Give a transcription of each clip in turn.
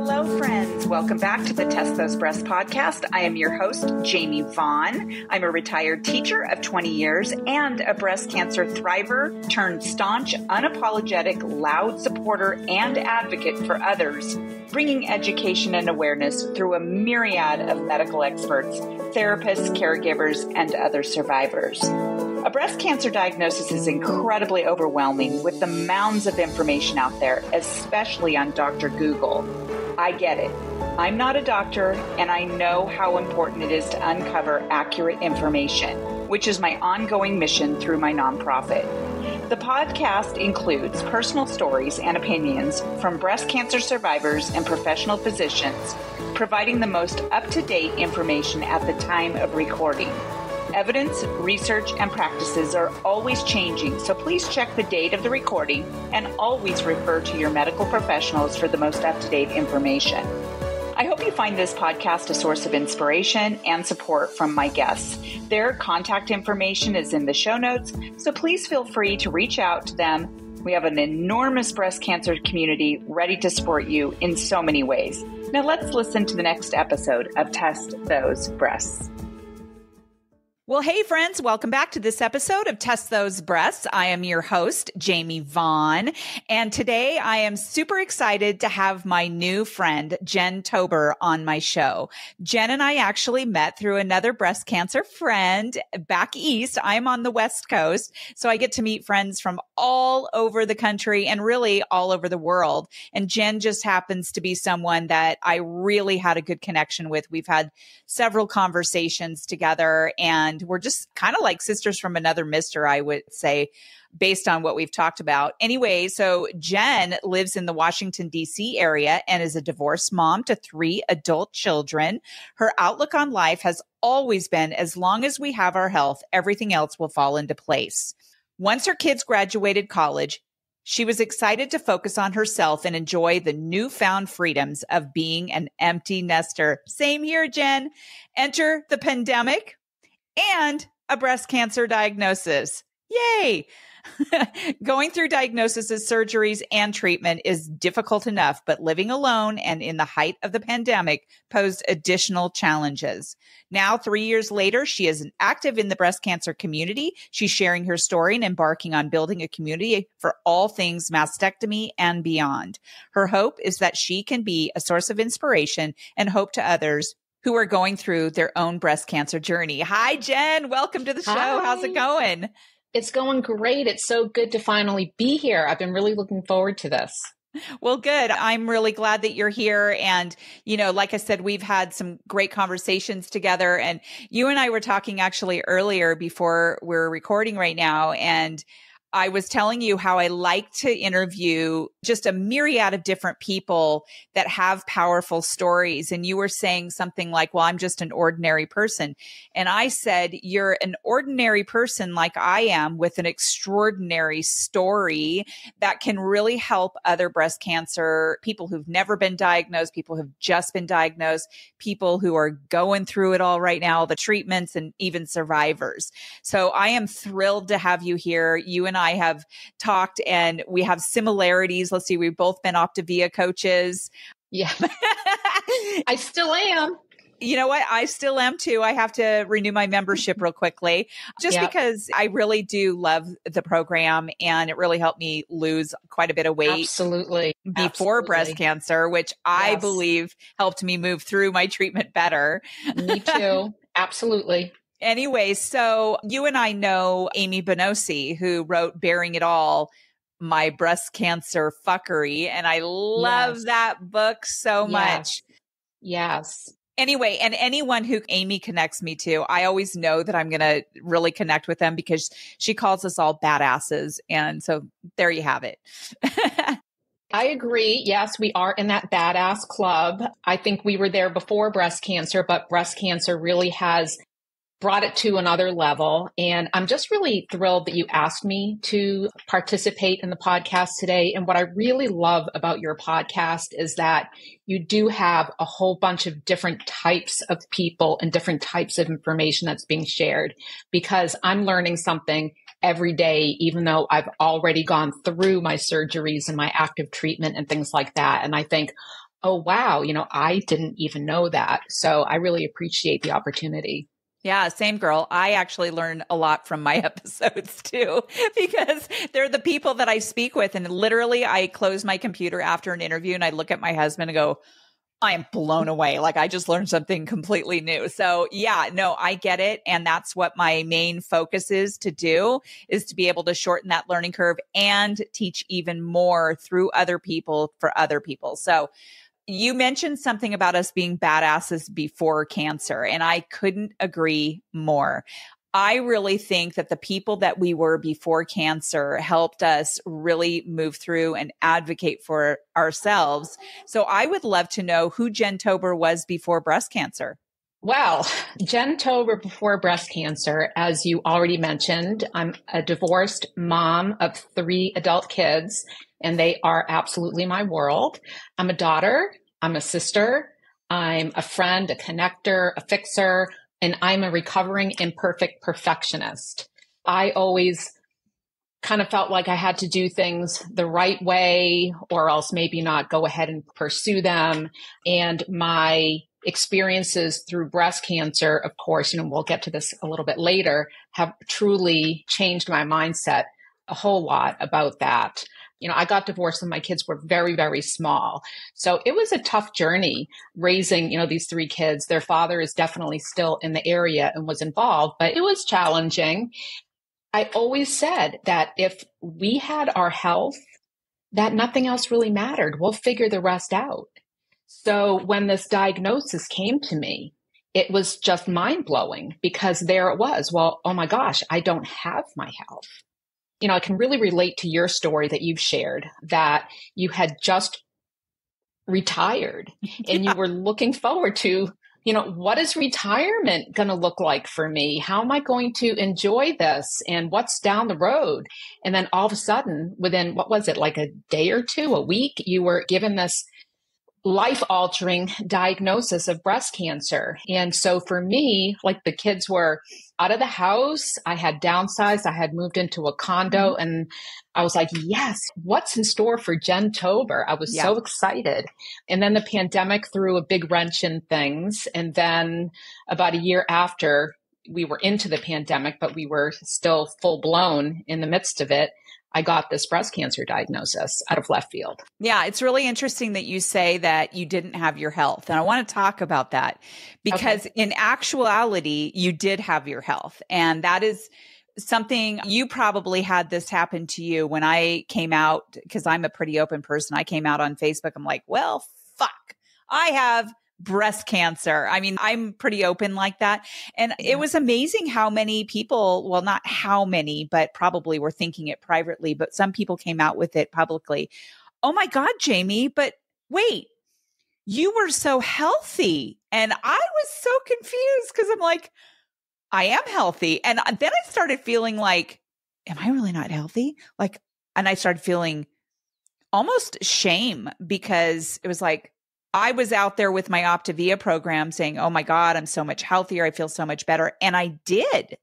Hello, friends. Welcome back to the Test Those Breasts podcast. I am your host, Jamie Vaughn. I'm a retired teacher of 20 years and a breast cancer thriver turned staunch, unapologetic, loud supporter and advocate for others, bringing education and awareness through a myriad of medical experts, therapists, caregivers, and other survivors. A breast cancer diagnosis is incredibly overwhelming with the mounds of information out there, especially on Dr. Google. I get it. I'm not a doctor, and I know how important it is to uncover accurate information, which is my ongoing mission through my nonprofit. The podcast includes personal stories and opinions from breast cancer survivors and professional physicians, providing the most up-to-date information at the time of recording. Evidence, research, and practices are always changing, so please check the date of the recording and always refer to your medical professionals for the most up-to-date information. I hope you find this podcast a source of inspiration and support from my guests. Their contact information is in the show notes, so please feel free to reach out to them. We have an enormous breast cancer community ready to support you in so many ways. Now let's listen to the next episode of Test Those Breasts. Well, hey, friends, welcome back to this episode of Test Those Breasts. I am your host, Jamie Vaughn, and today I am super excited to have my new friend, Jen Tober, on my show. Jen and I actually met through another breast cancer friend back east. I'm on the West Coast, so I get to meet friends from all over the country and really all over the world. And Jen just happens to be someone that I really had a good connection with. We've had several conversations together, and we're just kind of like sisters from another mister, I would say, based on what we've talked about. Anyway, so Jen lives in the Washington, D.C. area and is a divorced mom to 3 adult children. Her outlook on life has always been, as long as we have our health, everything else will fall into place. Once her kids graduated college, she was excited to focus on herself and enjoy the newfound freedoms of being an empty nester. Same here, Jen. Enter the pandemic and a breast cancer diagnosis. Yay! Going through diagnoses, surgeries, and treatment is difficult enough, but living alone and in the height of the pandemic posed additional challenges. Now, 3 years later, she is active in the breast cancer community. She's sharing her story and embarking on building a community for all things mastectomy and beyond. Her hope is that she can be a source of inspiration and hope to others who are going through their own breast cancer journey. Hi, Jen. Welcome to the show. Hi. How's it going? It's going great. It's so good to finally be here. I've been really looking forward to this. Well, good. I'm really glad that you're here. And, you know, like I said, we've had some great conversations together. And you and I were talking actually earlier before we're recording right now. And I was telling you how I like to interview just a myriad of different people that have powerful stories. And you were saying something like, well, I'm just an ordinary person. And I said, you're an ordinary person like I am with an extraordinary story that can really help other breast cancer people who've never been diagnosed, people who've just been diagnosed, people who are going through it all right now, the treatments, and even survivors. So I am thrilled to have you here. You and I have talked and we have similarities. Let's see, we've both been Optavia coaches. Yeah. I still am. You know what? I still am too. I have to renew my membership real quickly just because I really do love the program and it really helped me lose quite a bit of weight. Absolutely. Before breast cancer, which I believe helped me move through my treatment better. Me too. Absolutely. Anyway, so you and I know Amy Bonosi, who wrote Bearing It All, My Breast Cancer Fuckery. And I love that book so much. Yes. Anyway, and anyone who Amy connects me to, I always know that I'm going to really connect with them because she calls us all badasses. And so there you have it. I agree. Yes, we are in that badass club. I think we were there before breast cancer, but breast cancer really has brought it to another level. And I'm just really thrilled that you asked me to participate in the podcast today. And what I really love about your podcast is that you do have a whole bunch of different types of people and different types of information that's being shared, because I'm learning something every day, even though I've already gone through my surgeries and my active treatment and things like that. And I think, oh, wow, I didn't even know that. So I really appreciate the opportunity. Yeah, same girl. I actually learn a lot from my episodes too, because they're the people that I speak with. And literally, I close my computer after an interview and I look at my husband and go, I am blown away. Like I just learned something completely new. So yeah, no, I get it. And that's what my main focus is to do, is to be able to shorten that learning curve and teach even more through other people for other people. So you mentioned something about us being badasses before cancer, and I couldn't agree more. I really think that the people that we were before cancer helped us really move through and advocate for ourselves. So I would love to know who Jen Tober was before breast cancer. Well, Jen Tober before breast cancer, as you already mentioned, I'm a divorced mom of 3 adult kids, and they are absolutely my world. I'm a daughter, I'm a sister, I'm a friend, a connector, a fixer, and I'm a recovering imperfect perfectionist. I always kind of felt like I had to do things the right way or else maybe not go ahead and pursue them. And my experiences through breast cancer, of course, we'll get to this a little bit later, have truly changed my mindset a whole lot about that. I got divorced when my kids were very, very small. So it was a tough journey raising, these 3 kids. Their father is definitely still in the area and was involved, but it was challenging. I always said that if we had our health, that nothing else really mattered. We'll figure the rest out. So when this diagnosis came to me, it was just mind blowing because there it was. Well, oh my gosh, I don't have my health. I can really relate to your story that you've shared, that you had just retired and you were looking forward to, what is retirement going to look like for me? How am I going to enjoy this? And what's down the road? And then all of a sudden, within, what was it, like a day or two, a week, you were given this life-altering diagnosis of breast cancer. And so for me, like the kids were out of the house, I had downsized, I had moved into a condo, and I was like, yes, what's in store for Jen Tober? I was so excited. And then the pandemic threw a big wrench in things. And then about a year after, we were into the pandemic, but we were still full blown in the midst of it, I got this breast cancer diagnosis out of left field. Yeah, it's really interesting that you say that you didn't have your health. And I want to talk about that because in actuality, you did have your health. And that is something you probably had this happen to you when I came out, because I'm a pretty open person. I came out on Facebook. I'm like, well, fuck, I have breast cancer. I mean, I'm pretty open like that. And it was amazing how many people, well, not how many, but probably were thinking it privately, but some people came out with it publicly. Oh my God, Jamie, but wait, you were so healthy. And I was so confused because I'm like, I am healthy. And then I started feeling like, am I really not healthy? And I started feeling almost shame because it was like, I was out there with my Optavia program saying, oh my God, I'm so much healthier. I feel so much better. And I did.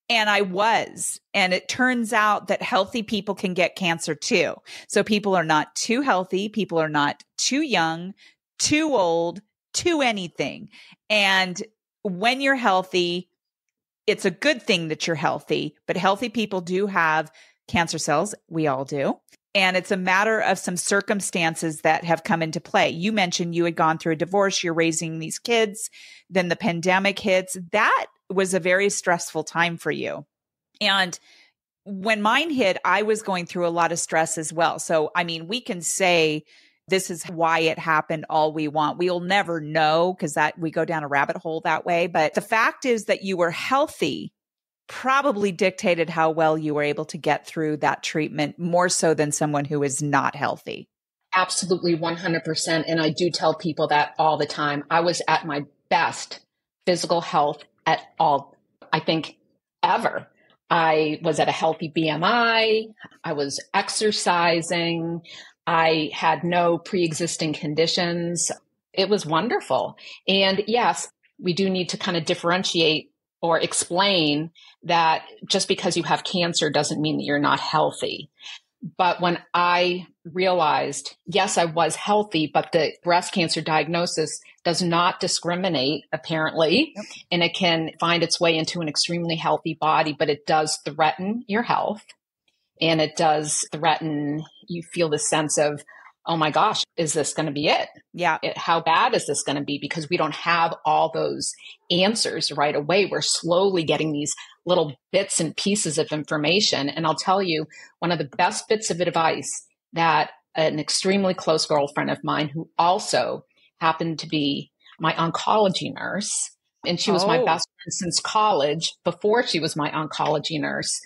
And I was. And it turns out that healthy people can get cancer too. So people are not too healthy. People are not too young, too old, too anything. And when you're healthy, it's a good thing that you're healthy. But healthy people do have cancer cells. We all do. And it's a matter of some circumstances that have come into play. You mentioned you had gone through a divorce, you're raising these kids, then the pandemic hits. That was a very stressful time for you. And when mine hit, I was going through a lot of stress as well. So, I mean, we can say this is why it happened all we want. We'll never know because that we go down a rabbit hole that way. But the fact is that you were healthy probably dictated how well you were able to get through that treatment more so than someone who is not healthy. Absolutely 100%. And I do tell people that all the time. I was at my best physical health at all, I think, ever. I was at a healthy BMI. I was exercising. I had no pre-existing conditions. It was wonderful. And yes, we do need to kind of differentiate or explain that just because you have cancer doesn't mean that you're not healthy. But when I realized, yes, I was healthy, but the breast cancer diagnosis does not discriminate, apparently, Yep. and it can find its way into an extremely healthy body, but it does threaten your health. And it does threaten, you feel the sense of, oh my gosh, is this going to be it? Yeah. How bad is this going to be? Because we don't have all those answers right away. We're slowly getting these little bits and pieces of information. And I'll tell you, one of the best bits of advice that an extremely close girlfriend of mine, who also happened to be my oncology nurse, and she was my best friend since college, before she was my oncology nurse,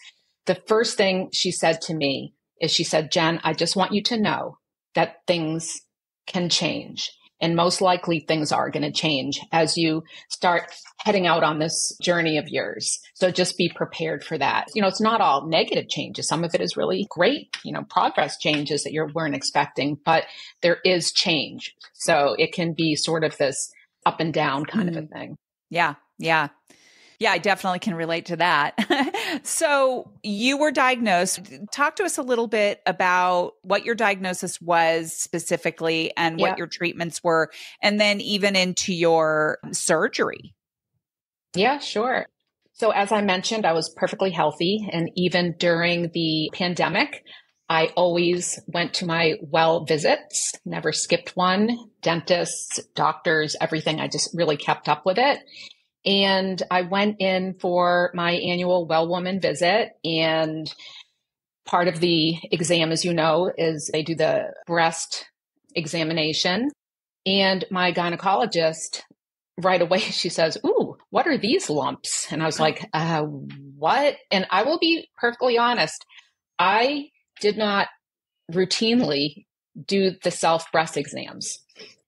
the first thing she said to me is she said, Jen, I just want you to know that things can change. And most likely things are going to change as you start heading out on this journey of yours. So just be prepared for that. It's not all negative changes. Some of it is really great, progress changes that you weren't expecting, but there is change. So it can be sort of this up and down kind of a thing. Yeah. Yeah. Yeah, I definitely can relate to that. So you were diagnosed. Talk to us a little bit about what your diagnosis was specifically and what your treatments were, and then even into your surgery. Yeah, sure. So as I mentioned, I was perfectly healthy. And even during the pandemic, I always went to my well visits, never skipped one, dentists, doctors, everything. I just really kept up with it. And I went in for my annual well woman visit, and part of the exam, as you know, is they do the breast examination. And my gynecologist, right away, she says, "Ooh, what are these lumps?" And I was like, what? And I will be perfectly honest, I did not routinely do the self breast exams.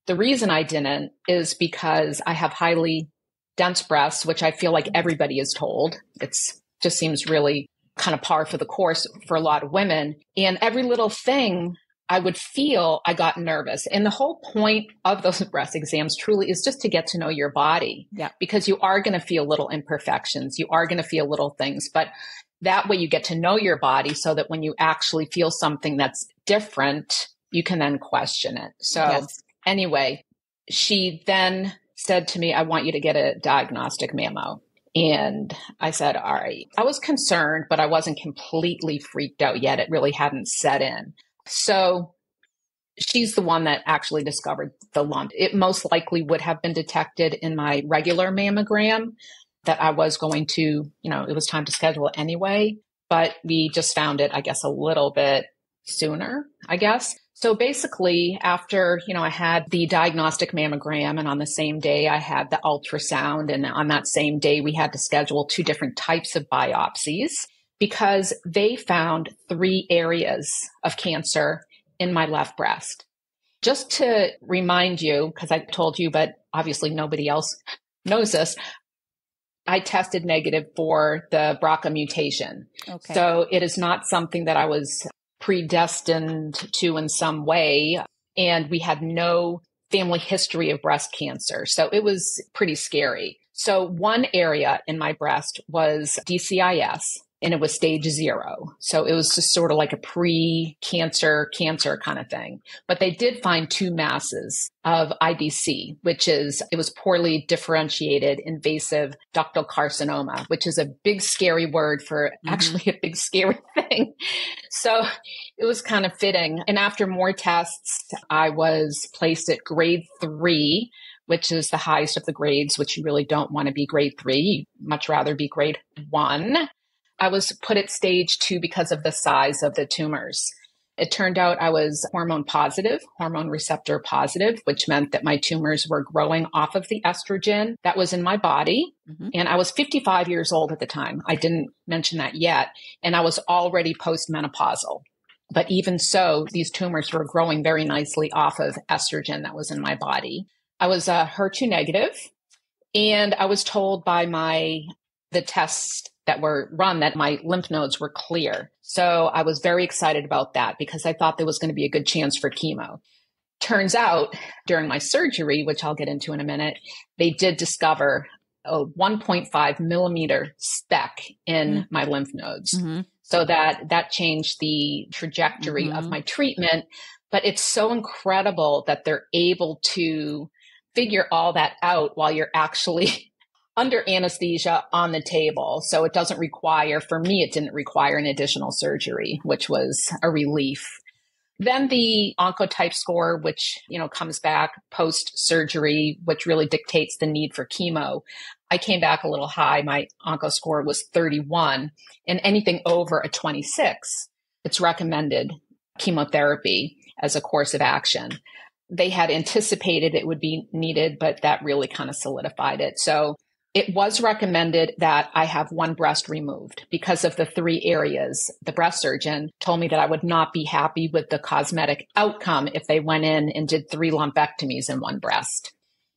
The reason I didn't is because I have highly dense breasts, which I feel like everybody is told. It's just seems really kind of par for the course for a lot of women. And every little thing I would feel, I got nervous. And the whole point of those breast exams truly is just to get to know your body. Yeah. Because you are going to feel little imperfections. You are going to feel little things. But that way you get to know your body so that when you actually feel something that's different, you can then question it. So anyway, she then said to me, I want you to get a diagnostic mammo. And I said, all right. I was concerned, but I wasn't completely freaked out yet. It really hadn't set in. So she's the one that actually discovered the lump. It most likely would have been detected in my regular mammogram that I was going to, it was time to schedule it anyway. But we just found it, I guess, a little bit sooner, I guess. So basically, after, I had the diagnostic mammogram, and on the same day I had the ultrasound, and on that same day we had to schedule 2 different types of biopsies because they found 3 areas of cancer in my left breast. Just to remind you, because I told you, but obviously nobody else knows this, I tested negative for the BRCA mutation. Okay. So it is not something that I was predestined to in some way. And we had no family history of breast cancer. So it was pretty scary. So one area in my breast was DCIS, and it was stage 0. So it was just sort of like a pre-cancer kind of thing. But they did find 2 masses of IDC, it was poorly differentiated invasive ductal carcinoma, which is a big scary word for actually a big scary thing. So it was kind of fitting. And after more tests, I was placed at grade 3, which is the highest of the grades, which you really don't want to be grade 3. You'd much rather be grade 1. I was put at stage 2 because of the size of the tumors. It turned out I was hormone receptor positive, which meant that my tumors were growing off of the estrogen that was in my body. And I was 55 years old at the time. I didn't mention that yet. And I was already postmenopausal. But even so, these tumors were growing very nicely off of estrogen that was in my body. I was HER2 negative, and I was told by the tests that were run that my lymph nodes were clear. So I was very excited about that because I thought there was going to be a good chance for chemo. Turns out during my surgery, which I'll get into in a minute, they did discover a 1.5 millimeter speck in my lymph nodes. So that changed the trajectory of my treatment. But it's so incredible that they're able to figure all that out while you're actually under anesthesia on the table. So it doesn't require, for me, it didn't require an additional surgery, which was a relief. Then the oncotype score, which, comes back post-surgery, which really dictates the need for chemo. I came back a little high. My onco score was 31, and anything over a 26, it's recommended chemotherapy as a course of action. They had anticipated it would be needed, but that really kind of solidified it. So it was recommended that I have one breast removed because of the 3 areas. The breast surgeon told me that I would not be happy with the cosmetic outcome if they went in and did 3 lumpectomies in one breast.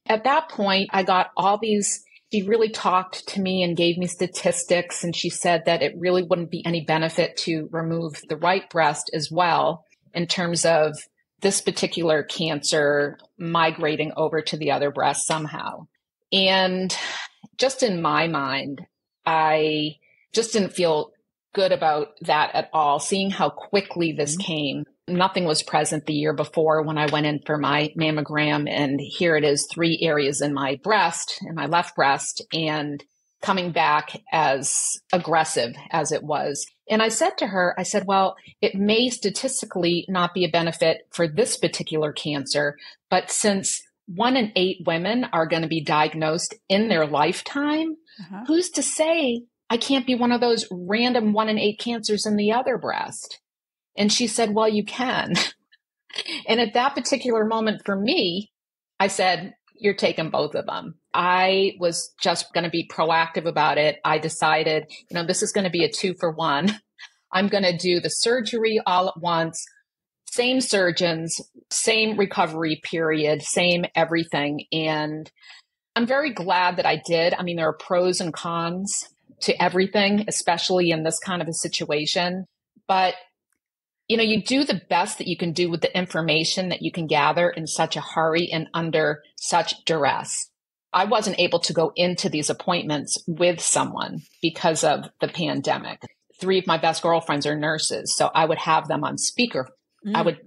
At that point, I got all these. She really talked to me and gave me statistics, and she said that it really wouldn't be any benefit to remove the right breast as well in terms of this particular cancer migrating over to the other breast somehow. And just in my mind, I just didn't feel good about that at all, seeing how quickly this came. Nothing was present the year before when I went in for my mammogram, and here it is, 3 areas in my breast, in my left breast, and coming back as aggressive as it was. And I said to her, well, it may statistically not be a benefit for this particular cancer, but since 1 in 8 women are going to be diagnosed in their lifetime, who's to say I can't be one of those random 1 in 8 cancers in the other breast? And she said, well, you can. And at that particular moment for me, I said, you're taking both of them. I was just going to be proactive about it. I decided, this is going to be a 2-for-1. I'm going to do the surgery all at once, same surgeons, same recovery period, same everything. And I'm very glad that I did. I mean, there are pros and cons to everything, especially in this kind of a situation. But you do the best that you can do with the information that you can gather in such a hurry and under such duress. I wasn't able to go into these appointments with someone because of the pandemic. 3 of my best girlfriends are nurses, so I would have them on speaker. I would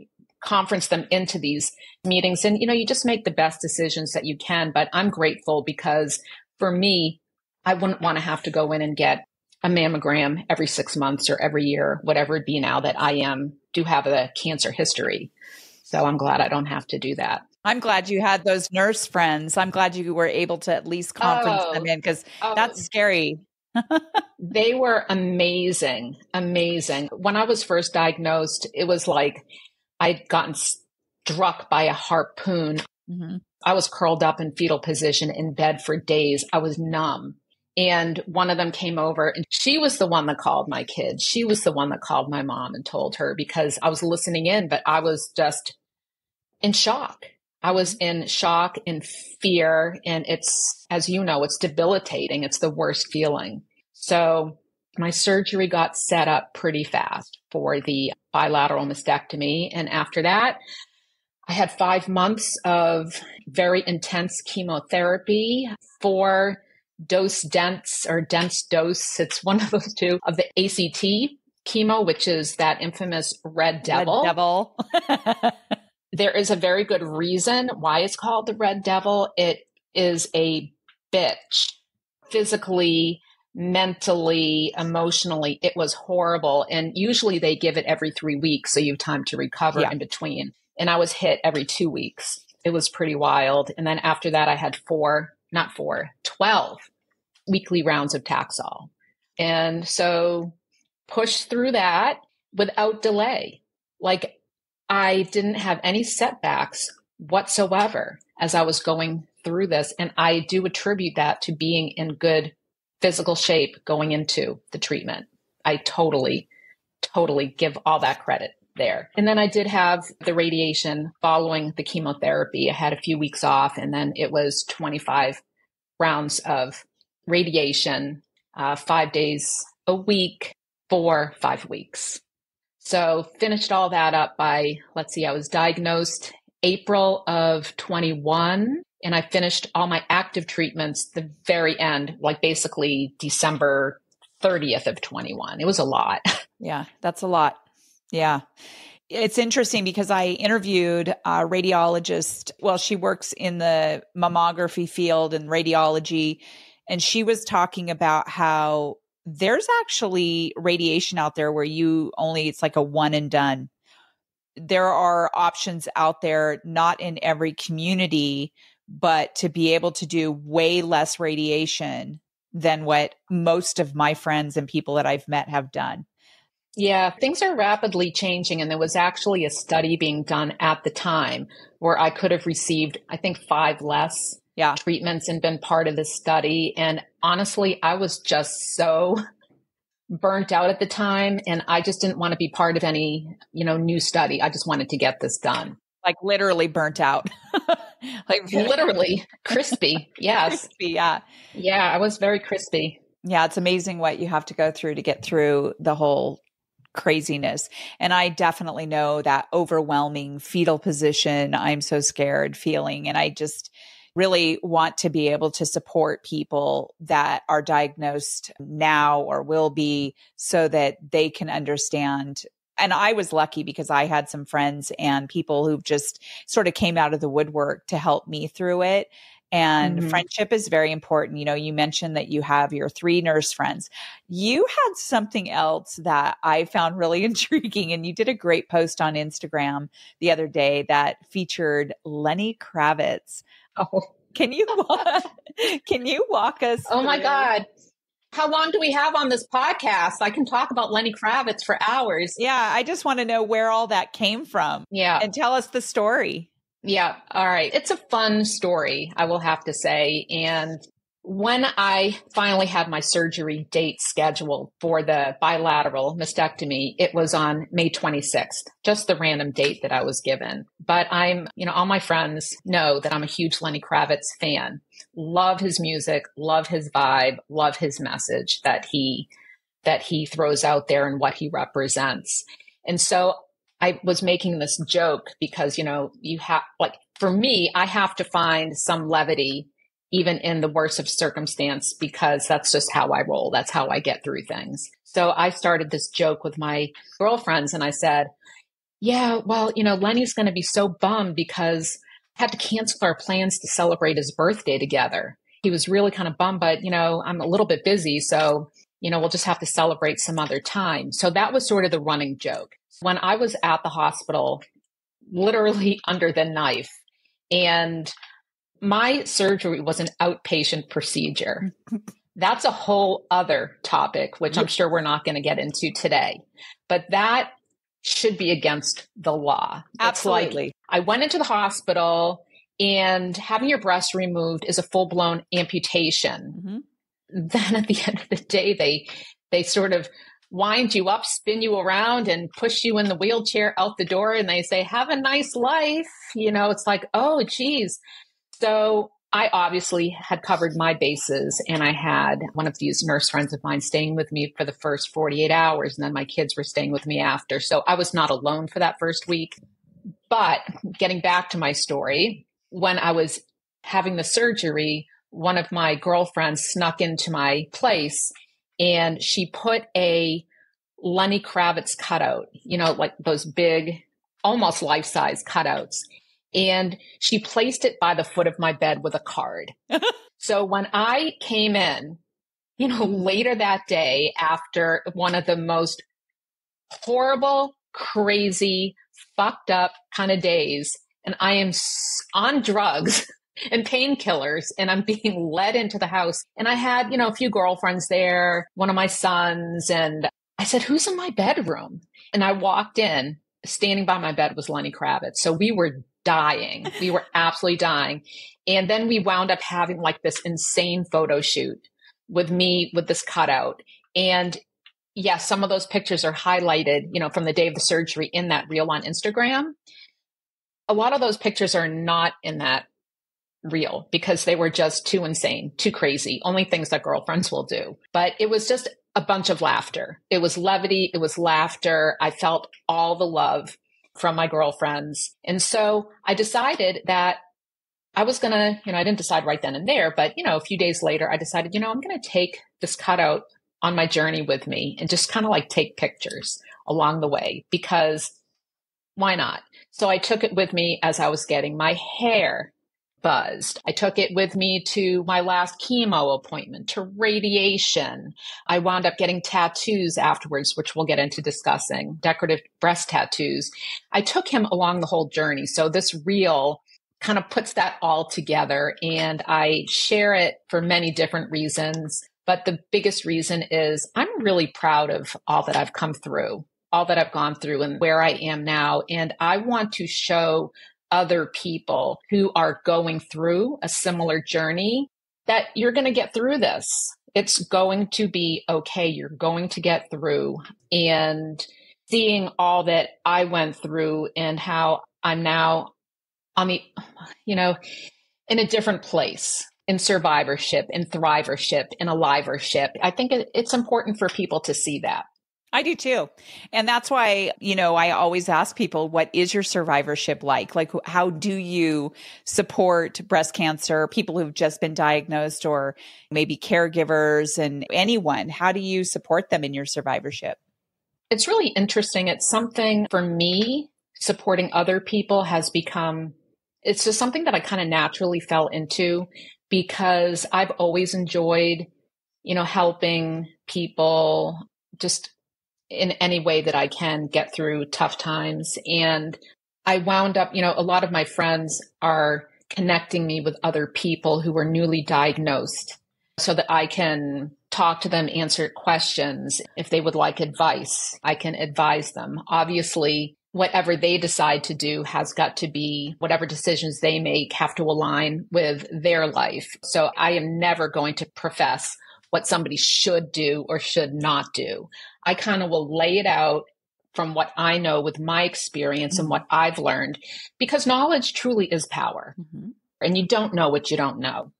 conference them into these meetings, and you just make the best decisions that you can. But I'm grateful because for me, I wouldn't want to have to go in and get a mammogram every 6 months or every year, whatever it be now that I do have a cancer history. So I'm glad I don't have to do that. I'm glad you had those nurse friends. I'm glad you were able to at least conference them in because that's scary. They were amazing, amazing. When I was first diagnosed, it was like I'd gotten struck by a harpoon. I was curled up in fetal position in bed for days. I was numb. And one of them came over, and she was the one that called my kids. She was the one that called my mom and told her, because I was listening in, but I was just in shock. I was in shock and fear. And it's, as you know, it's debilitating. It's the worst feeling. So my surgery got set up pretty fast for the bilateral mastectomy. And after that, I had 5 months of very intense chemotherapy, 4 dose dense or dense dose. It's one of those 2 of the ACT chemo, which is that infamous red devil. Red devil. There is a very good reason why it's called the red devil. It is a bitch. Physically, mentally, emotionally, it was horrible. And usually they give it every 3 weeks, so you have time to recover in between. And I was hit every 2 weeks. It was pretty wild. And then after that, I had 12 weekly rounds of Taxol. And so pushed through that without delay. Like, I didn't have any setbacks whatsoever as I was going through this. And I do attribute that to being in good physical shape going into the treatment. I totally give all that credit there. And then I did have the radiation following the chemotherapy. I had a few weeks off, and then it was 25 rounds of radiation, 5 days a week for 5 weeks. So finished all that up by, I was diagnosed April of 21, and I finished all my active treatments the very end, like basically December 30th of 21. It was a lot. Yeah, that's a lot. Yeah. It's interesting because I interviewed a radiologist. Well, she works in the mammography field and radiology. And she was talking about how there's actually radiation out there where it's like a one and done. There are options out there, not in every community, but to be able to do way less radiation than what most of my friends and people that I've met have done. Yeah, things are rapidly changing. And there was actually a study being done at the time where I could have received, I think, 5 less treatments and been part of this study. And honestly, I was just so burnt out at the time. And I just didn't want to be part of any, new study. I just wanted to get this done. Like literally burnt out. Like literally crispy. Yes. Crispy, yeah. Yeah, I was very crispy. Yeah, it's amazing what you have to go through to get through the whole craziness. And I definitely know that overwhelming fetal position, I'm so scared feeling. And I just really want to be able to support people that are diagnosed now or will be so that they can understand. And I was lucky because I had some friends and people who just sort of came out of the woodwork to help me through it. And friendship is very important. You mentioned that you have your 3 nurse friends. You had something else that I found really intriguing, and you did a great post on Instagram the other day that featured Lenny Kravitz. Oh, can you walk us? Oh my God. How long do we have on this podcast? I can talk about Lenny Kravitz for hours. Yeah. I just want to know where all that came from. Yeah. And tell us the story. Yeah. All right. It's a fun story, I will have to say. And when I finally had my surgery date scheduled for the bilateral mastectomy, it was on May 26th, just the random date that I was given. But all my friends know that I'm a huge Lenny Kravitz fan. Love his music, love his vibe, love his message that he throws out there and what he represents. And so I was making this joke because, you have, for me, I have to find some levity even in the worst of circumstance, because that's just how I roll. That's how I get through things. So I started this joke with my girlfriends and I said, yeah, well, Lenny's going to be so bummed because I had to cancel our plans to celebrate his birthday together. He was really kind of bummed, but, I'm a little bit busy. So, we'll just have to celebrate some other time. So that was sort of the running joke. When I was at the hospital, literally under the knife, and my surgery was an outpatient procedure. That's a whole other topic, which I'm sure we're not going to get into today. But that should be against the law. Absolutely. I went into the hospital, and having your breast removed is a full-blown amputation. Then at the end of the day, they sort of wind you up, spin you around, and push you in the wheelchair out the door. And they say, have a nice life. It's like, oh, geez. So I obviously had covered my bases, and I had one of these nurse friends of mine staying with me for the first 48 hours. And then my kids were staying with me after. So I was not alone for that first week. But getting back to my story, when I was having the surgery, one of my girlfriends snuck into my place and she put a Lenny Kravitz cutout, like those big, almost life-size cutouts. And she placed it by the foot of my bed with a card. So when I came in, later that day after one of the most horrible, crazy, fucked up kind of days, and I am on drugs and painkillers, and I'm being led into the house. And I had, a few girlfriends there, one of my sons, and I said, who's in my bedroom? And I walked in, standing by my bed was Lenny Kravitz. So we were dying. We were absolutely dying. And then we wound up having like this insane photo shoot with me with this cutout. And yes, some of those pictures are highlighted, from the day of the surgery in that reel on Instagram. A lot of those pictures are not in that reel because they were just too insane, too crazy, only things that girlfriends will do. But it was just a bunch of laughter. It was levity. It was laughter. I felt all the love from my girlfriends. And so I decided that I was going to, I didn't decide right then and there, but, a few days later, I decided, I'm going to take this cutout on my journey with me and just kind of like take pictures along the way, because why not? So I took it with me as I was getting my hair buzzed. I took it with me to my last chemo appointment, to radiation. I wound up getting tattoos afterwards, which we'll get into discussing, decorative breast tattoos. I took him along the whole journey. So this reel kind of puts that all together, and I share it for many different reasons. But the biggest reason is I'm really proud of all that I've come through, all that I've gone through and where I am now. And I want to show other people who are going through a similar journey that you're going to get through this. It's going to be okay. You're going to get through. And seeing all that I went through and how I'm now on the, in a different place, in survivorship, in thrivership, in alivership. I think it's important for people to see that. I do too. And that's why, I always ask people, what is your survivorship like? Like, how do you support breast cancer, people who've just been diagnosed, or maybe caregivers and anyone? How do you support them in your survivorship? It's really interesting. It's something for me, supporting other people has become, it's just something that I kind of naturally fell into, because I've always enjoyed, helping people just in any way that I can get through tough times. And I wound up, a lot of my friends are connecting me with other people who are newly diagnosed so that I can talk to them, answer questions. If they would like advice, I can advise them. Obviously, whatever they decide to do has got to be, whatever decisions they make have to align with their life. So I am never going to profess what somebody should do or should not do. I kind of will lay it out from what I know with my experience and what I've learned, because knowledge truly is power. Mm-hmm. And you don't know what you don't know.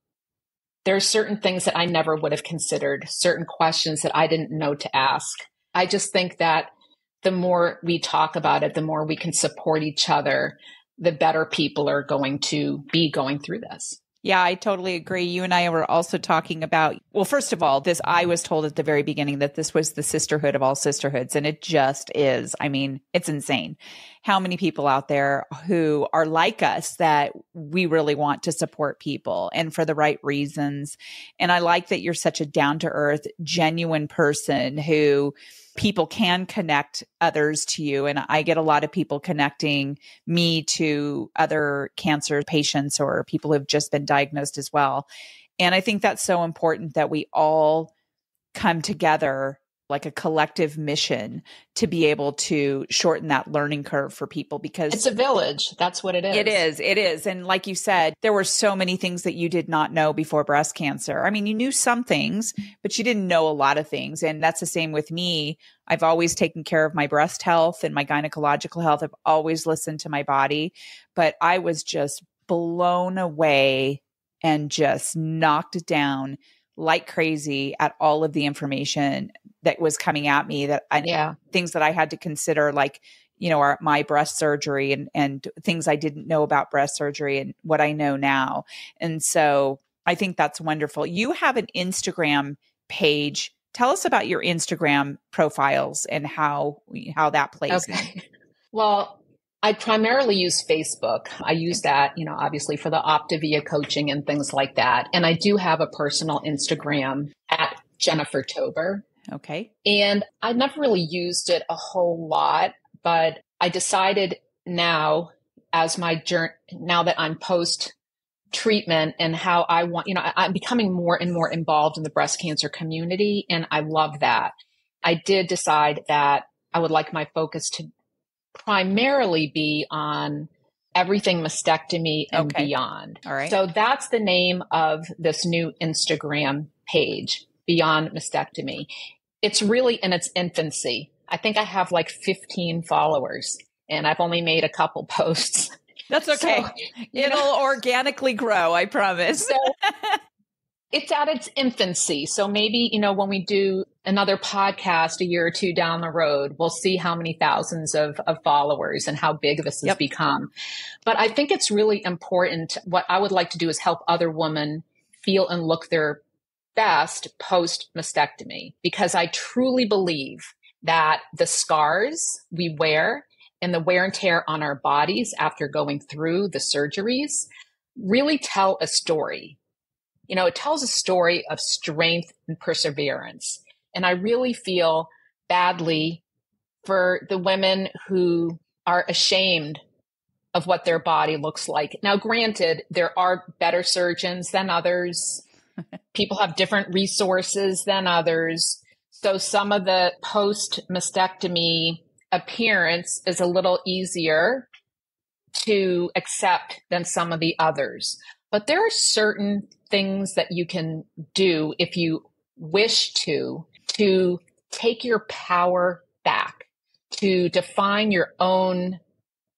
There are certain things that I never would have considered, certain questions that I didn't know to ask. I just think that the more we talk about it, the more we can support each other, the better people are going to be going through this. Yeah, I totally agree. You and I were also talking about, well, first of all, I was told at the very beginning that this was the sisterhood of all sisterhoods, and it just is. I mean, it's insane how many people out there who are like us, that we really want to support people and for the right reasons. And I like that you're such a down-to-earth, genuine person who people can connect others to you. And I get a lot of people connecting me to other cancer patients or people who've just been diagnosed as well. And I think that's so important that we all come together like a collective mission to be able to shorten that learning curve for people, because it's a village. That's what it is. It is. And like you said, there were so many things that you did not know before breast cancer. I mean, you knew some things, but you didn't know a lot of things. And that's the same with me. I've always taken care of my breast health and my gynecological health. I've always listened to my body, but I was just blown away and just knocked down like crazy at all of the information that was coming at me, things that I had to consider, like, my breast surgery and things I didn't know about breast surgery and what I know now. And so I think that's wonderful. You have an Instagram page. Tell us about your Instagram profiles and how that plays in. Well, I primarily use Facebook. I use that, obviously for the Optavia coaching and things like that. And I do have a personal Instagram at Jennifer Tober. Okay. And I never really used it a whole lot, but I decided now, as my journey, now that I'm post treatment and how I want, I'm becoming more and more involved in the breast cancer community. And I love that. I did decide that I would like my focus to primarily be on everything mastectomy and beyond. All right. So that's the name of this new Instagram page, Beyond Mastectomy. It's really in its infancy. I think I have like 15 followers and I've only made a couple posts. That's okay. So, it'll organically grow, I promise. So it's at its infancy. So maybe, when we do another podcast a year or two down the road, we'll see how many thousands of followers and how big this has become. But I think it's really important. What I would like to do is help other women feel and look their best post mastectomy, because I truly believe that the scars we wear and the wear and tear on our bodies after going through the surgeries really tell a story. It tells a story of strength and perseverance. And I really feel badly for the women who are ashamed of what their body looks like. Now, granted, there are better surgeons than others. People have different resources than others. So some of the post-mastectomy appearance is a little easier to accept than some of the others. But there are certain things that you can do if you wish to take your power back, to define your own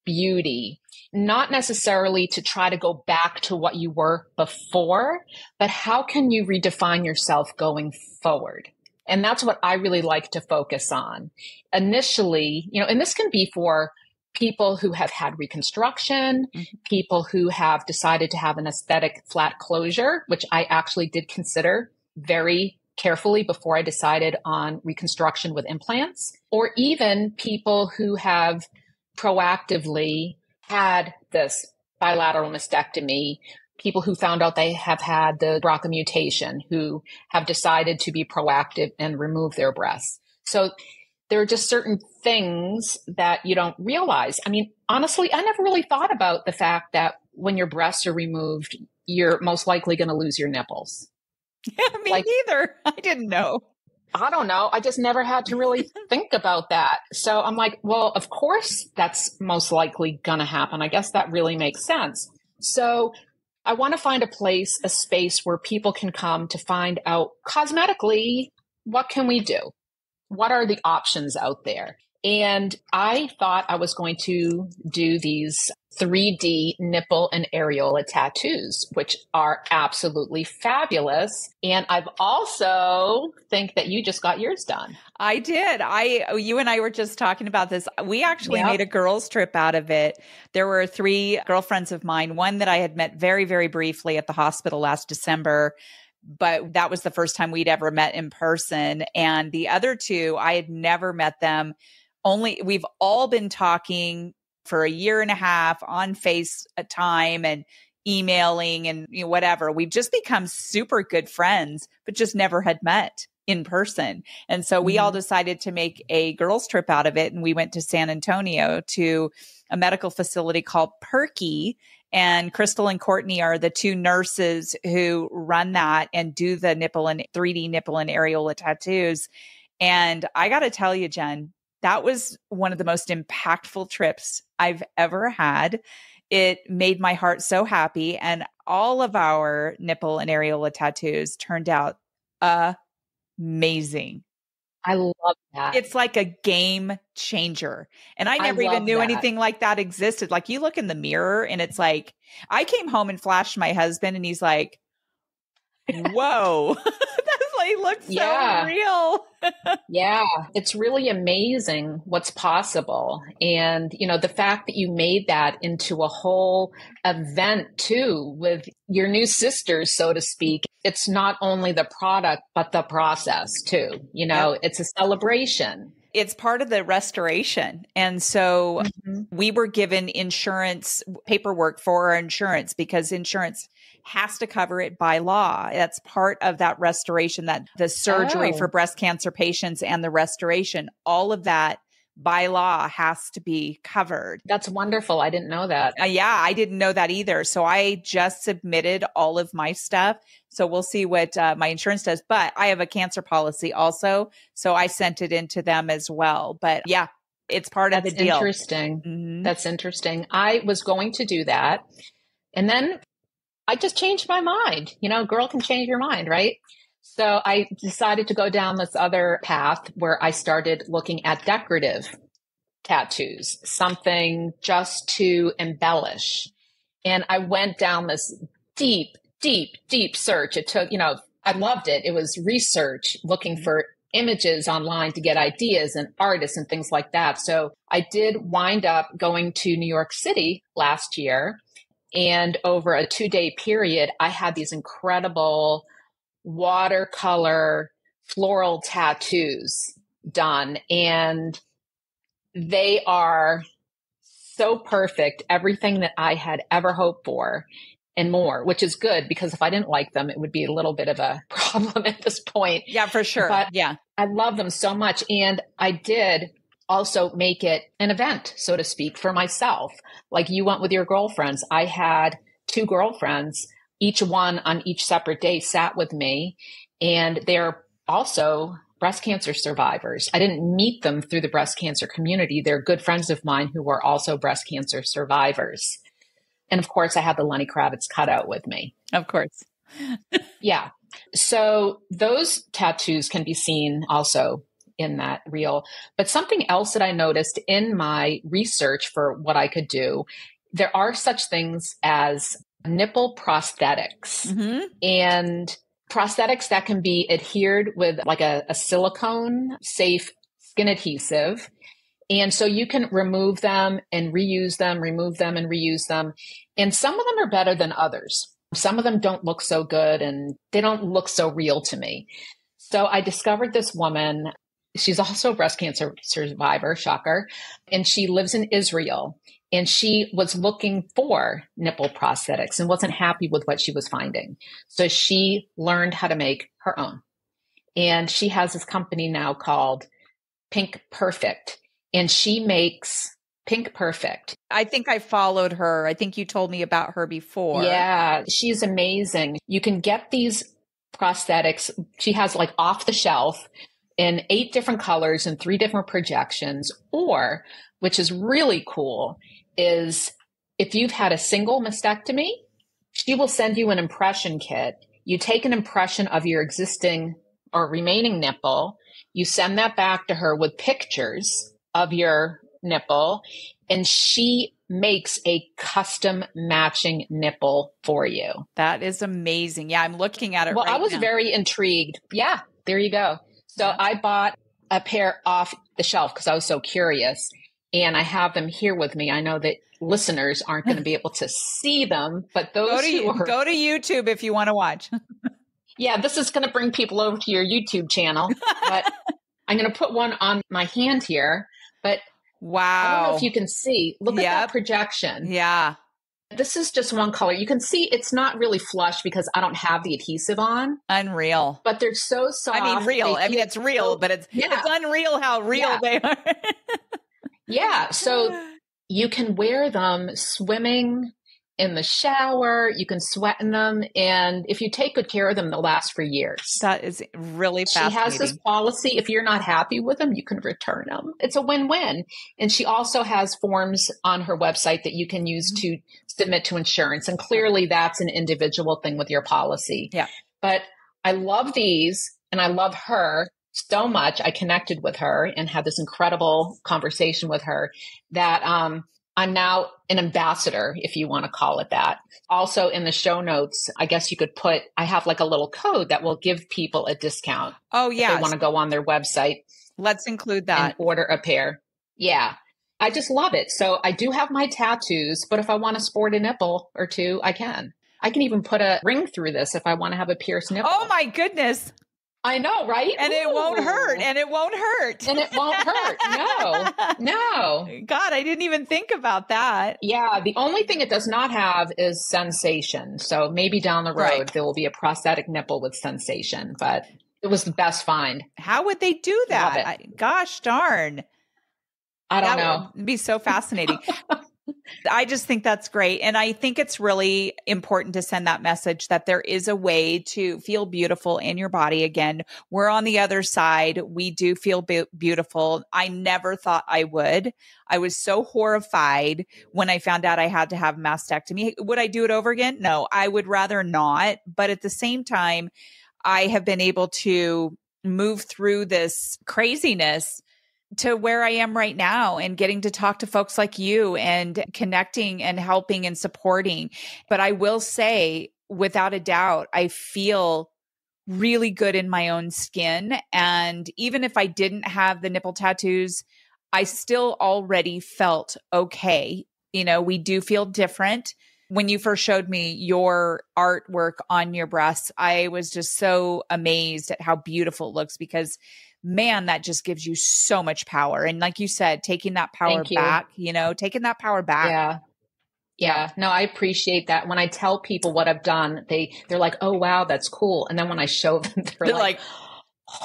beauty, not necessarily to try to go back to what you were before, but how can you redefine yourself going forward? And that's what I really like to focus on. Initially, and this can be for people who have had reconstruction, people who have decided to have an aesthetic flat closure, which I actually did consider very carefully before I decided on reconstruction with implants, or even people who have proactively had this bilateral mastectomy, people who found out they have had the BRCA mutation, who have decided to be proactive and remove their breasts. So there are just certain things that you don't realize. I mean, honestly, I never really thought about the fact that when your breasts are removed, you're most likely going to lose your nipples. Yeah, me neither. I didn't know. I don't know. I just never had to really think about that. So I'm like, well, of course that's most likely going to happen. I guess that really makes sense. So I want to find a place, a space where people can come to find out cosmetically, what can we do? What are the options out there? And I thought I was going to do these 3D nipple and areola tattoos, which are absolutely fabulous. And I've also think that you just got yours done. I did. You and I were just talking about this. We actually made a girls' trip out of it. There were 3 girlfriends of mine, one that I had met very, very briefly at the hospital last December, but that was the first time we'd ever met in person. And the other 2, I had never met them. We've all been talking for a year and a half on FaceTime and emailing and whatever. We've just become super good friends, but just never had met in person. And so we all decided to make a girls' trip out of it. And we went to San Antonio to a medical facility called Perky. And Crystal and Courtney are the 2 nurses who run that and do the 3D nipple and areola tattoos. And I got to tell you, Jen, that was one of the most impactful trips I've ever had. It made my heart so happy. And all of our nipple and areola tattoos turned out amazing. I love that. It's like a game changer. And I never even knew anything like that existed. Like you look in the mirror and it's like, I came home and flashed my husband and he's like, whoa, that's like, looks so real. Yeah, it's really amazing what's possible. And, the fact that you made that into a whole event too, with your new sisters, so to speak, it's not only the product, but the process too. It's a celebration. It's part of the restoration. And so we were given insurance paperwork for our insurance because insurance has to cover it by law. That's part of that restoration, that the surgery for breast cancer patients and the restoration, all of that by law has to be covered. That's wonderful. I didn't know that. I didn't know that either. So I just submitted all of my stuff. So we'll see what my insurance does. But I have a cancer policy also. So I sent it into them as well. But yeah, it's part of the deal. Interesting. That's interesting. I was going to do that. And then I just changed my mind. Girl can change your mind, right? So I decided to go down this other path where I started looking at decorative tattoos, something just to embellish. And I went down this deep search. It took, I loved it. It was research, looking for images online to get ideas and artists and things like that. So I did wind up going to New York City last year. And over a 2-day period, I had these incredible watercolor floral tattoos done, and they are so perfect, everything that I had ever hoped for and more, which is good because if I didn't like them, it would be a little bit of a problem at this point. Yeah, for sure. But yeah. I love them so much. And I did also make it an event, so to speak, for myself. Like you went with your girlfriends. I had 2 girlfriends, each one on each separate day sat with me, and they're also breast cancer survivors. I didn't meet them through the breast cancer community. They're good friends of mine who were also breast cancer survivors. And of course, I had the Lenny Kravitz cutout with me. Of course. Yeah. So those tattoos can be seen also in that reel. But something else that I noticed in my research for what I could do, there are such things as nipple prosthetics. Mm-hmm. And prosthetics that can be adhered with like a silicone safe skin adhesive. And so you can remove them and reuse them, remove them and reuse them. And some of them are better than others. Some of them don't look so good and they don't look so real to me. So I discovered this woman. She's also a breast cancer survivor, shocker. And she lives in Israel. And she was looking for nipple prosthetics and wasn't happy with what she was finding. So she learned how to make her own. And she has this company now called Pink Perfect. And she makes Pink Perfect. I think I followed her. I think you told me about her before. Yeah, she's amazing. You can get these prosthetics. She has like off the shelf in 8 different colors and 3 different projections. Or, which is really cool, is if you've had a single mastectomy, she will send you an impression kit. You take an impression of your existing or remaining nipple. You send that back to her with pictures of your nipple, and she makes a custom matching nipple for you. That is amazing. Yeah, I'm looking at it right now. Well, I was very intrigued. Yeah, there you go. So I bought a pair off the shelf because I was so curious, and I have them here with me. I know that listeners aren't going to be able to see them, but those go to YouTube if you want to watch. Yeah, this is going to bring people over to your YouTube channel, but I'm going to put one on my hand here. But wow, I don't know if you can see. Look at that projection. Yeah. This is just one color. You can see it's not really flush because I don't have the adhesive on. Unreal. But they're so soft. I mean, real. I mean, it's real, but it's unreal how real they are. Yeah. So you can wear them swimming, in the shower, you can sweat in them. And if you take good care of them, they'll last for years. That is really fascinating. She has this policy. If you're not happy with them, you can return them. It's a win-win. And she also has forms on her website that you can use to submit to insurance. And clearly that's an individual thing with your policy. Yeah. But I love these and I love her so much. I connected with her and had this incredible conversation with her that, I'm now an ambassador, if you want to call it that. Also in the show notes, I guess you could put, I have like a little code that will give people a discount. Oh, yeah. If they want to go on their website. Let's include that. And order a pair. Yeah. I just love it. So I do have my tattoos, but if I want to sport a nipple or two, I can. I can even put a ring through this if I want to have a pierced nipple. Oh my goodness. I know, right? And it won't hurt. And it won't hurt. And it won't hurt. No. God, I didn't even think about that. Yeah. The only thing it does not have is sensation. So maybe down the road, there will be a prosthetic nipple with sensation, but it was the best find. How would they do that? Gosh darn. I don't know. Would be so fascinating. I just think that's great. And I think it's really important to send that message that there is a way to feel beautiful in your body. Again, we're on the other side. We do feel beautiful. I never thought I would. I was so horrified when I found out I had to have a mastectomy. Would I do it over again? No, I would rather not. But at the same time, I have been able to move through this craziness to where I am right now and getting to talk to folks like you and connecting and helping and supporting. But I will say, without a doubt, I feel really good in my own skin. And even if I didn't have the nipple tattoos, I still already felt okay. You know, we do feel different. when you first showed me your artwork on your breasts, I was just so amazed at how beautiful it looks because man, that just gives you so much power. And like you said, taking that power back, taking that power back. Yeah. Yeah. No, I appreciate that. When I tell people what I've done, they're like, oh, wow, that's cool. And then when I show them, they're like,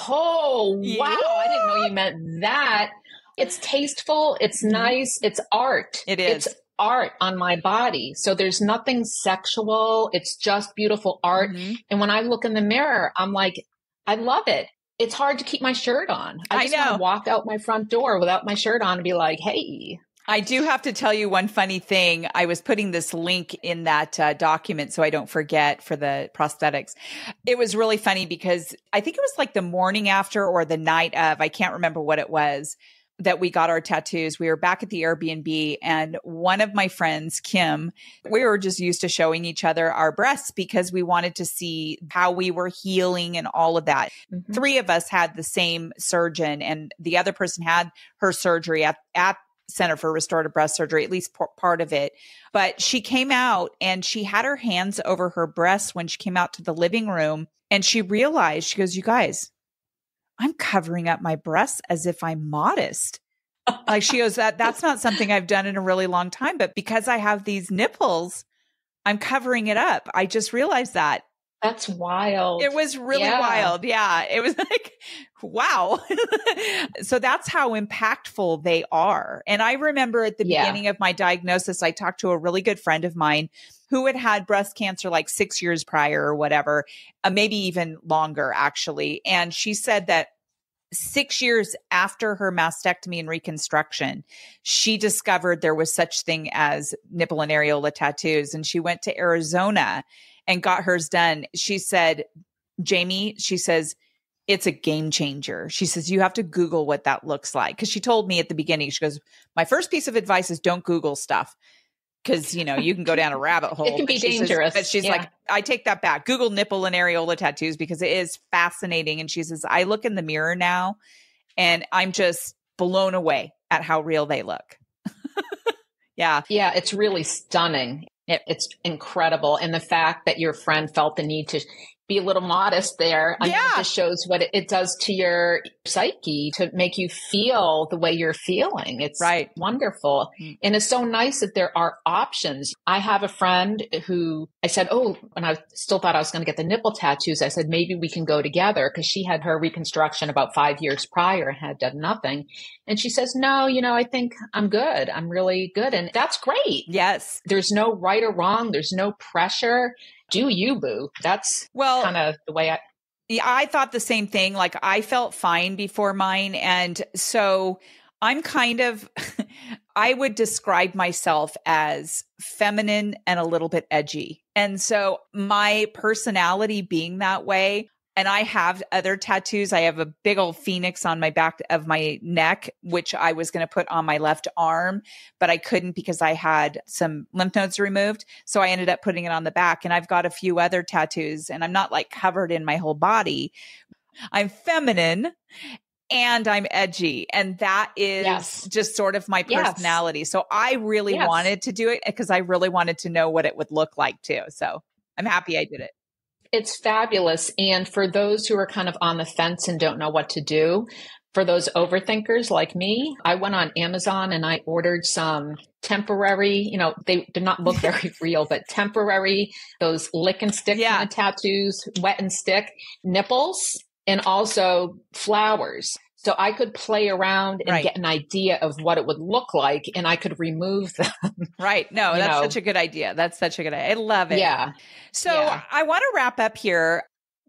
oh, wow, I didn't know you meant that. It's tasteful. It's nice. It's art. It is. It's art on my body. So there's nothing sexual. It's just beautiful art. And when I look in the mirror, I'm like, I love it. It's hard to keep my shirt on. I just want to walk out my front door without my shirt on and be like, hey. I do have to tell you one funny thing. I was putting this link in that document so I don't forget for the prosthetics. It was really funny because I think it was like the morning after or the night of, I can't remember what it was, that we got our tattoos. We were back at the Airbnb and one of my friends, Kim, we were just used to showing each other our breasts because we wanted to see how we were healing and all of that. 3 of us had the same surgeon and the other person had her surgery at Center for Restorative Breast Surgery, at least part of it. But she came out and she had her hands over her breasts when she came out to the living room and she realized, she goes, you guys, I'm covering up my breasts as if I'm modest. Like she goes, that's not something I've done in a really long time, but because I have these nipples, I'm covering it up. I just realized that. That's wild. It was really wild. Yeah. It was like, wow. So that's how impactful they are. And I remember at the beginning of my diagnosis, I talked to a really good friend of mine who had had breast cancer like 6 years prior or whatever, maybe even longer actually. And she said that 6 years after her mastectomy and reconstruction, she discovered there was such thing as nipple and areola tattoos. And she went to Arizona and got hers done. She said, Jamie, she says, it's a game changer. She says, you have to Google what that looks like. Cause she told me at the beginning, she goes, my first piece of advice is don't Google stuff. Cause you can go down a rabbit hole. It can be dangerous. But she's like, I take that back. Google nipple and areola tattoos because it is fascinating. And she says, I look in the mirror now and I'm just blown away at how real they look. Yeah. Yeah. It's really stunning. It's incredible. And the fact that your friend felt the need to be a little modest there. I mean, it just shows what it does to your psyche to make you feel the way you're feeling. It's wonderful. And it's so nice that there are options. I have a friend who I said, when I still thought I was going to get the nipple tattoos, I said, maybe we can go together because she had her reconstruction about 5 years prior and had done nothing. And she says, no, I think I'm good. I'm really good. And that's great. Yes. There's no right or wrong. There's no pressure. Do you, boo? That's kind of the way I thought the same thing. Like I felt fine before mine. And so I'm kind of, I would describe myself as feminine and a little bit edgy. And so my personality being that way, and I have other tattoos. I have a big old phoenix on my back of my neck, which I was going to put on my left arm, but I couldn't because I had some lymph nodes removed. So I ended up putting it on the back. And I've got a few other tattoos and I'm not like covered in my whole body. I'm feminine and I'm edgy. And that is just sort of my personality. So I really wanted to do it because I really wanted to know what it would look like too. So I'm happy I did it. It's fabulous. And for those who are kind of on the fence and don't know what to do, for those overthinkers like me, I went on Amazon and I ordered some temporary, they did not look very real, but temporary, those lick and stick kind of tattoos, wet and stick nipples, and also flowers. So I could play around and get an idea of what it would look like and I could remove them. Right. No, that's such a good idea. That's such a good idea. I love it. Yeah. So I want to wrap up here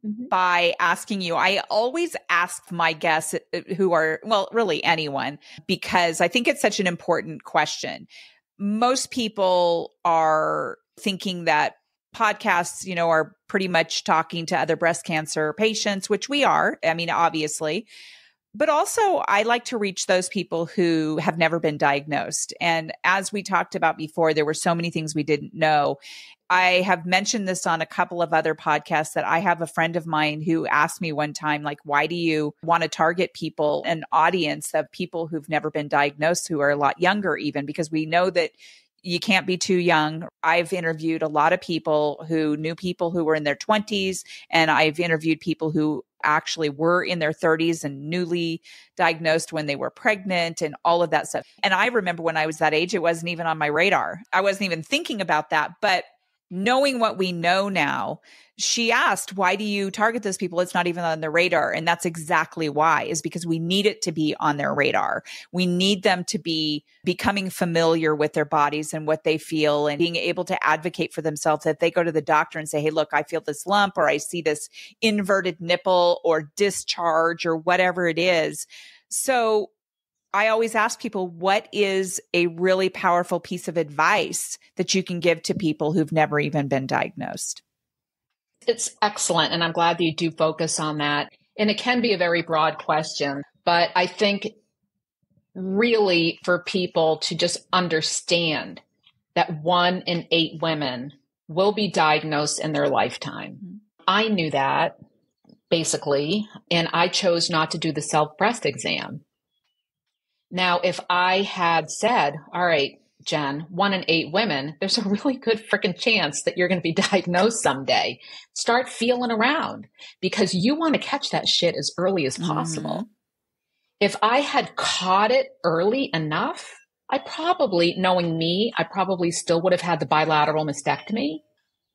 by asking you, I always ask my guests who are, well, really anyone, because I think it's such an important question. Most people are thinking that podcasts, are pretty much talking to other breast cancer patients, which we are. I mean, obviously. But also, I like to reach those people who have never been diagnosed. And as we talked about before, there were so many things we didn't know. I have mentioned this on a couple of other podcasts that I have a friend of mine who asked me one time, like, why do you want to target people, an audience of people who've never been diagnosed, who are a lot younger even? Because we know that you can't be too young. I've interviewed a lot of people who knew people who were in their 20s, and I've interviewed people who actually were in their 30s and newly diagnosed when they were pregnant and all of that stuff. And I remember when I was that age, it wasn't even on my radar. I wasn't even thinking about that. But knowing what we know now, she asked, why do you target those people? It's not even on their radar. And that's exactly why, is because we need it to be on their radar. We need them to be becoming familiar with their bodies and what they feel and being able to advocate for themselves. That they go to the doctor and say, hey, look, I feel this lump, or I see this inverted nipple or discharge or whatever it is. So I always ask people, what is a really powerful piece of advice that you can give to people who've never even been diagnosed? It's excellent. And I'm glad that you do focus on that. And it can be a very broad question, but I think really for people to just understand that 1 in 8 women will be diagnosed in their lifetime. I knew that basically, and I chose not to do the self-breast exam. Now, if I had said, all right, Jen, 1 in 8 women, there's a really good freaking chance that you're going to be diagnosed someday. Start feeling around, because you want to catch that shit as early as possible. If I had caught it early enough, knowing me, I probably still would have had the bilateral mastectomy,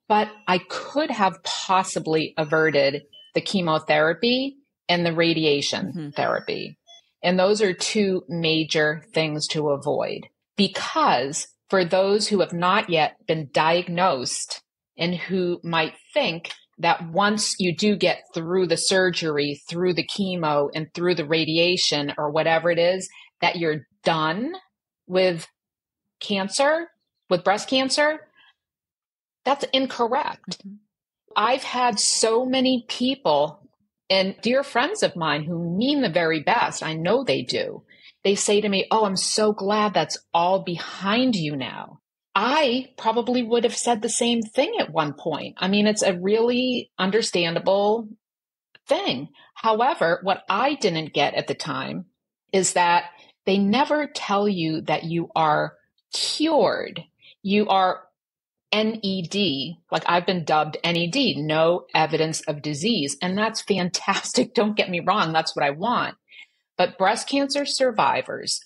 but I could have possibly averted the chemotherapy and the radiation therapy. And those are 2 major things to avoid, because for those who have not yet been diagnosed and who might think that once you do get through the surgery, through the chemo and through the radiation or whatever it is, that you're done with cancer, with breast cancer, that's incorrect. I've had so many people and dear friends of mine who mean the very best. I know they do. They say to me, oh, I'm so glad that's all behind you now. I probably would have said the same thing at one point. I mean, it's a really understandable thing. However, what I didn't get at the time is that they never tell you that you are cured. You are NED, like I've been dubbed NED, no evidence of disease. And that's fantastic. Don't get me wrong. That's what I want. But breast cancer survivors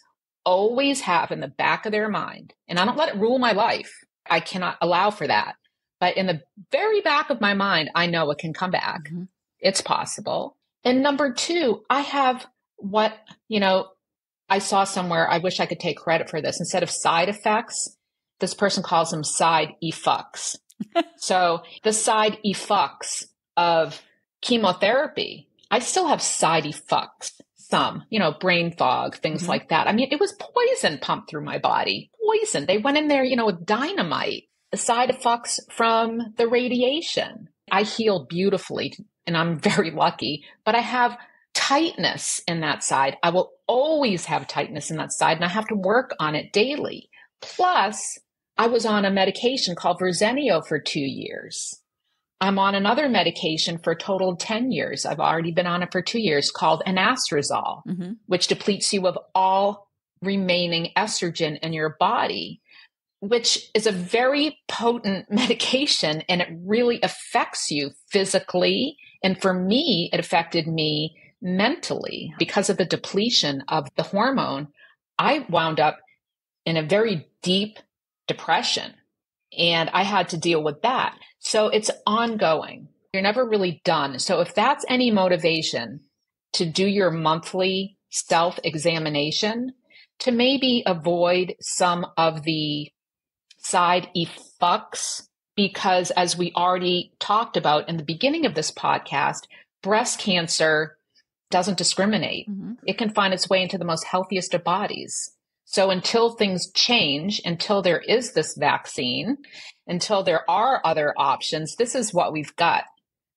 always have in the back of their mind, and I don't let it rule my life. I cannot allow for that. But in the very back of my mind, I know it can come back. It's possible. And number 2, I have what, I saw somewhere, I wish I could take credit for this. Instead of side effects, this person calls them side effects. So the side effects of chemotherapy, I still have side effects, some, brain fog, things like that. I mean, it was poison pumped through my body, poison. They went in there, with dynamite, the side effects from the radiation. I healed beautifully and I'm very lucky, but I have tightness in that side. I will always have tightness in that side, and I have to work on it daily. Plus, I was on a medication called Verzenio for 2 years. I'm on another medication for a total of 10 years. I've already been on it for 2 years, called anastrozole, which depletes you of all remaining estrogen in your body, which is a very potent medication, and it really affects you physically. And for me, it affected me mentally because of the depletion of the hormone. I wound up in a very deep depression, and I had to deal with that. So it's ongoing. You're never really done. So if that's any motivation to do your monthly self-examination, to maybe avoid some of the side effects, because as we already talked about in the beginning of this podcast, breast cancer doesn't discriminate. It can find its way into the most healthiest of bodies. So until things change, until there is this vaccine, until there are other options, this is what we've got.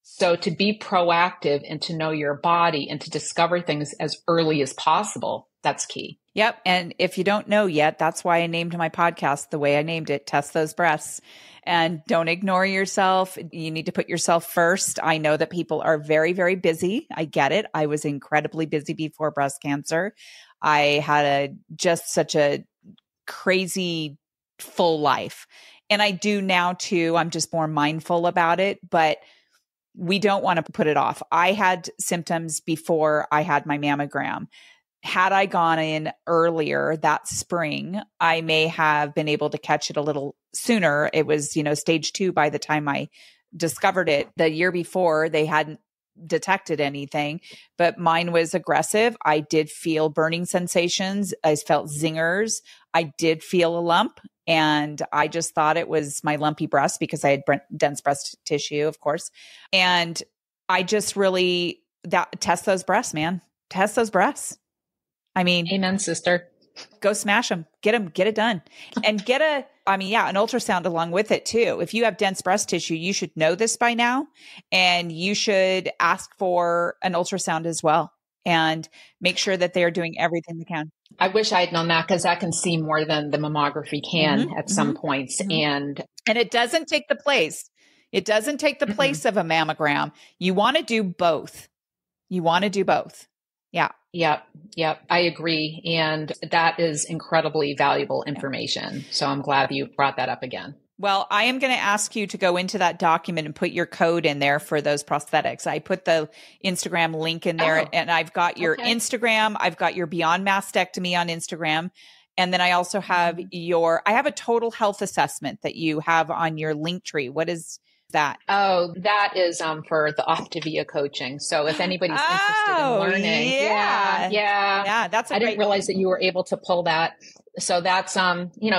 So to be proactive and to know your body and to discover things as early as possible, that's key. Yep. And if you don't know yet, that's why I named my podcast the way I named it, Test Those Breasts. And don't ignore yourself. You need to put yourself first. I know that people are very, very busy. I get it. I was incredibly busy before breast cancer. I had just such a crazy full life. And I do now too. I'm just more mindful about it, but we don't want to put it off. I had symptoms before I had my mammogram. Had I gone in earlier that spring, I may have been able to catch it a little sooner. It was, stage 2 by the time I discovered it. The year before, they hadn't detected anything, but mine was aggressive. I did feel burning sensations. I felt zingers. I did feel a lump, and I just thought it was my lumpy breast because I had dense breast tissue, of course. And I just really test those breasts, man. Test those breasts. I mean, amen, sister. Go smash them, get it done, and get an ultrasound along with it too. If you have dense breast tissue, you should know this by now, and you should ask for an ultrasound as well, and make sure that they are doing everything they can. I wish I had known that, because I can see more than the mammography can at some points. And it doesn't take the place. It doesn't take the place of a mammogram. You want to do both. Yeah. Yep. I agree. And that is incredibly valuable information. So I'm glad you brought that up again. Well, I am going to ask you to go into that document and put your code in there for those prosthetics. I put the Instagram link in there, and I've got your Instagram. I've got your Beyond Mastectomy on Instagram. And then I also have I have a total health assessment that you have on your Linktree. What is that? Oh, that is for the Optavia coaching. So if anybody's interested in learning. Yeah. I didn't realize that you were able to pull that. So that's,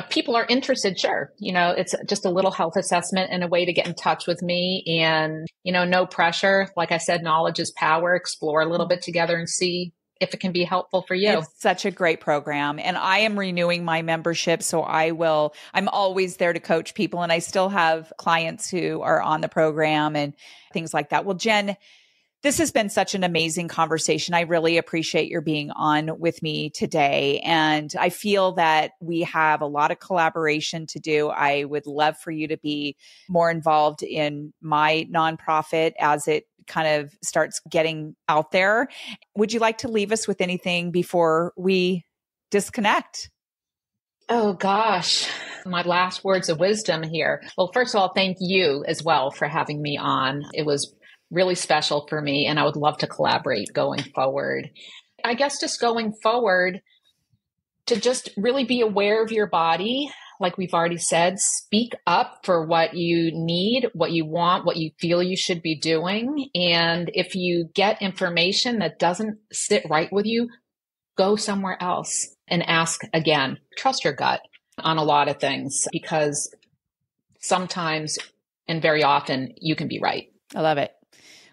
people are interested. Sure. It's just a little health assessment and a way to get in touch with me, and, no pressure. Like I said, knowledge is power. Explore a little bit together and see if it can be helpful for you. It's such a great program. And I am renewing my membership. So I'm always there to coach people. And I still have clients who are on the program and things like that. Well, Jen, this has been such an amazing conversation. I really appreciate your being on with me today. And I feel that we have a lot of collaboration to do. I would love for you to be more involved in my nonprofit as it kind of starts getting out there. Would you like to leave us with anything before we disconnect? Oh gosh, my last words of wisdom here. Well, first of all, thank you as well for having me on. It was really special for me, and I would love to collaborate going forward. I guess just going forward, to just really be aware of your body. Like we've already said, speak up for what you need, what you want, what you feel you should be doing. And if you get information that doesn't sit right with you, go somewhere else and ask again. Trust your gut on a lot of things, because sometimes and very often you can be right. I love it.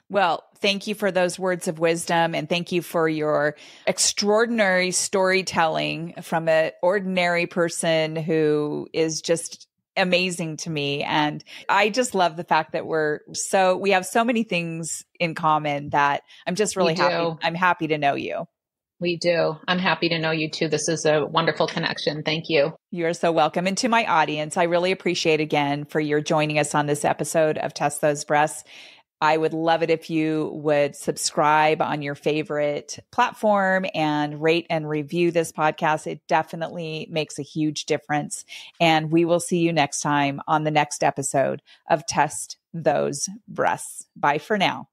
Well, thank you for those words of wisdom, and thank you for your extraordinary storytelling from an ordinary person who is just amazing to me. And I just love the fact that we have so many things in common that I'm just really happy. I'm happy to know you. We do. I'm happy to know you too. This is a wonderful connection. Thank you. You're so welcome. And to my audience, I really appreciate again for your joining us on this episode of Test Those Breasts. I would love it if you would subscribe on your favorite platform and rate and review this podcast. It definitely makes a huge difference. And we will see you next time on the next episode of Test Those Breasts. Bye for now.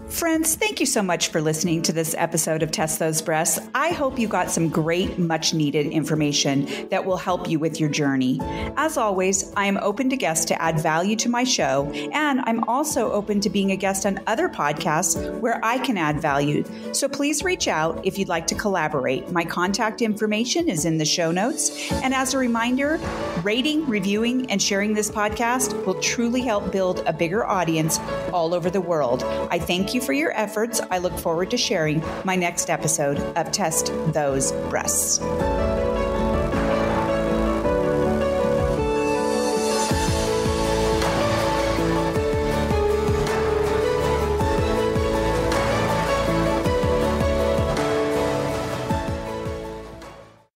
Friends, thank you so much for listening to this episode of Test Those Breasts. I hope you got some great, much needed information that will help you with your journey. As always, I am open to guests to add value to my show, and I'm also open to being a guest on other podcasts where I can add value. So please reach out if you'd like to collaborate. My contact information is in the show notes. And as a reminder, rating, reviewing, and sharing this podcast will truly help build a bigger audience all over the world. I thank you for your efforts. I look forward to sharing my next episode of Test Those Breasts.